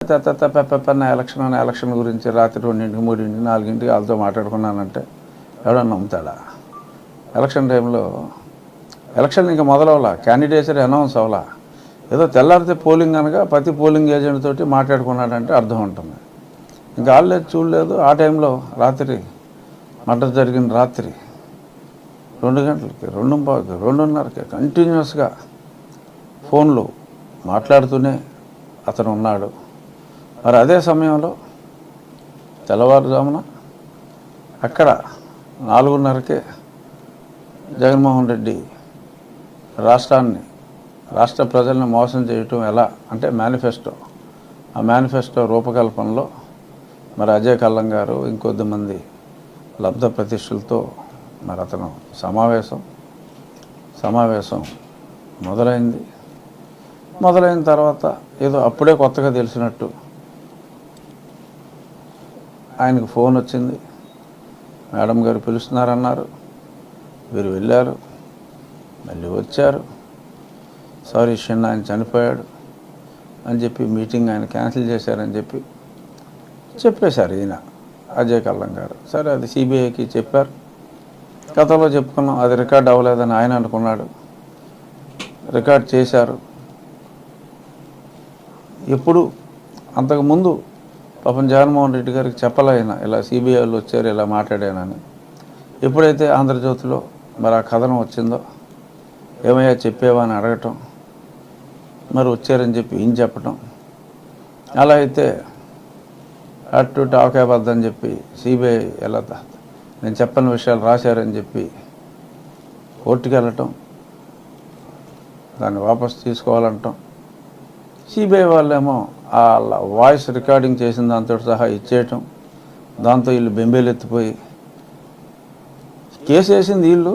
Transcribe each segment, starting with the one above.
Election గురించి రాత్రి 2, 3, 4 వాళ్ళతో మాట్లాడుకున్నానంటే ఎవడన్నా నమ్ముతాడా? ఎలక్షన్ టైంలో ఎలక్షన్ ఇంకా మొదలవలా, క్యాండిడేట్స్ అనౌన్స్ అవ్వాలా, ఏదో తెల్లారితే పోలింగ్ అనగా ప్రతి పోలింగ్ ఏజెంట్ తోటి మాట్లాడుకున్నాడంటే అర్థం ఉంటుంది. ఇంకా ఆడలేదు చూడలేదు. ఆ టైంలో రాత్రి మర్డర్ జరిగిన రాత్రి 2 గంటలకి 2:15కి 2:30కి కంటిన్యూస్గా ఫోన్లో మాట్లాడుతూనే అతను ఉన్నాడు. మరి అదే సమయంలో తెల్లవారుజామున అక్కడ 4:30కే జగన్మోహన్ రెడ్డి రాష్ట్ర ప్రజల్ని మోసం చేయటం ఎలా అంటే ఆ మేనిఫెస్టో రూపకల్పనలో మరి అజయ్ కల్లం గారు ఇంకొద్దిమంది లబ్ధ ప్రతిష్ఠులతో మరి అతను సమావేశం మొదలైన తర్వాత ఏదో అప్పుడే కొత్తగా తెలిసినట్టు ఆయనకు ఫోన్ వచ్చింది. మేడం గారు పిలుస్తున్నారన్నారు. వీరు వెళ్ళారు, మళ్ళీ వచ్చారు. సారీ షిన్న ఆయన చనిపోయాడు అని చెప్పి మీటింగ్ ఆయన క్యాన్సిల్ చేశారని చెప్పేశారు ఈయన అజయ్ కల్లం గారు. సరే అది సిబిఐకి చెప్పారు. గతంలో చెప్పుకున్నాం, అది రికార్డ్ అవ్వలేదని ఆయన అనుకున్నాడు. రికార్డ్ చేశారు. ఎప్పుడు అంతకుముందు పాపం జగన్మోహన్ రెడ్డి గారికి చెప్పలేన ఇలా సిబిఐ వాళ్ళు వచ్చారు, ఇలా మాట్లాడానని. ఎప్పుడైతే ఆంధ్రజ్యోతిలో మరి ఆ కథనం వచ్చిందో, ఏమయ్యా చెప్పేవా అని అడగటం, మరి వచ్చారని చెప్పి ఈయన చెప్పటం, అలా అయితే అటు టాకాబద్దని చెప్పి సిబిఐ ఎలా నేను చెప్పని విషయాలు రాశారని చెప్పి కోర్టుకి వెళ్ళటం, దాన్ని వాపసు తీసుకోవాలంటాం. సిబిఐ వాళ్ళేమో వాళ్ళ వాయిస్ రికార్డింగ్ చేసిన దాంతో సహా ఇచ్చేయటం. దాంతో వీళ్ళు బెంబేలెత్తిపోయి కేసు వేసింది వీళ్ళు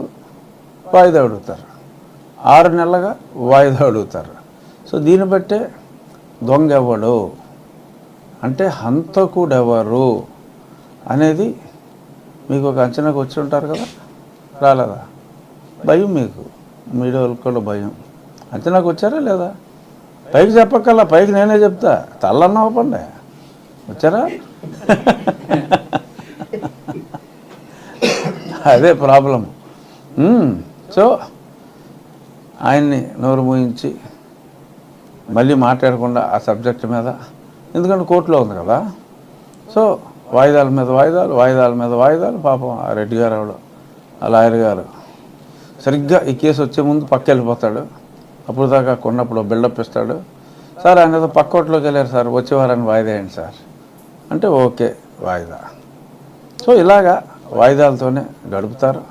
వాయిదా అడుగుతారు, 6 నెలలుగా వాయిదా అడుగుతారు. సో దీన్ని బట్టే దొంగ ఎవడు అంటే హంతకుడెవరు అనేది మీకు ఒక అంచనాకు వచ్చి ఉంటారు కదా, రాలేదా? భయం మీకు, మీడియా వాళ్ళకి కూడా భయం. అంచనాకు వచ్చారా లేదా? పైకి చెప్పక్కల్లా, పైకి నేనే చెప్తా, తల్లన్న అవ్వకండి. వచ్చారా? అదే ప్రాబ్లం. సో ఆయన్ని నోరు మూయించి మళ్ళీ మాట్లాడకుండా ఆ సబ్జెక్ట్ మీద, ఎందుకంటే కోర్టులో ఉంది కదా. సో వాయిదాల మీద వాయిదాలు. పాపం ఆ రెడ్డి గారు అవడం, ఆ లాయర్ గారు సరిగ్గా ఈ కేసు వచ్చే ముందు పక్క వెళ్ళిపోతాడు. అప్పుడు దాకా కొన్నప్పుడు బిల్డప్ ఇస్తాడు. సార్ ఆయన ఏదో పక్క కోర్టులోకి వెళ్ళారు సార్, వచ్చేవారని వాయిదా వేయండి సార్ అంటే ఓకే వాయిదా. సో ఇలాగా వాయిదాలతోనే గడుపుతారు.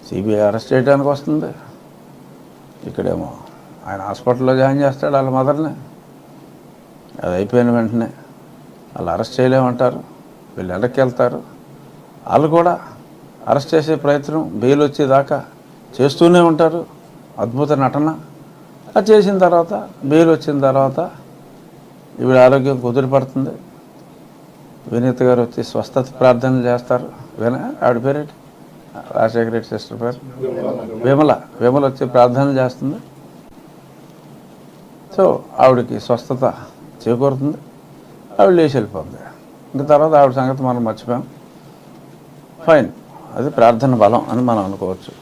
సిబిఐ అరెస్ట్ చేయడానికి వస్తుంది. ఇక్కడేమో ఆయన హాస్పిటల్లో జాయిన్ చేస్తాడు వాళ్ళ మదర్ని. అది అయిపోయిన వెంటనే వాళ్ళు అరెస్ట్ చేయలేమంటారు. వీళ్ళు వెనక్కి వెళ్తారు. వాళ్ళు కూడా అరెస్ట్ చేసే ప్రయత్నం బెయిల్ వచ్చేదాకా చేస్తూనే ఉంటారు. అద్భుత నటన. అది చేసిన తర్వాత బెయిల్ వచ్చిన తర్వాత ఈవిడ ఆరోగ్యం కుదిరిపడుతుంది. వినీత గారు వచ్చి స్వస్థత ప్రార్థనలు చేస్తారు. ఆవిడ పేరేంటి? రాజశేఖర రెడ్డి సిస్టర్ పేరు విమల వచ్చి ప్రార్థనలు చేస్తుంది. సో ఆవిడకి స్వస్థత చేకూరుతుంది. ఆవిడ లేచి వెళ్ళిపోతుంది. ఇంకా తర్వాత ఆవిడ సంగతి మనం మర్చిపోయాం. ఫైన్, అది ప్రార్థన బలం అని మనం అనుకోవచ్చు.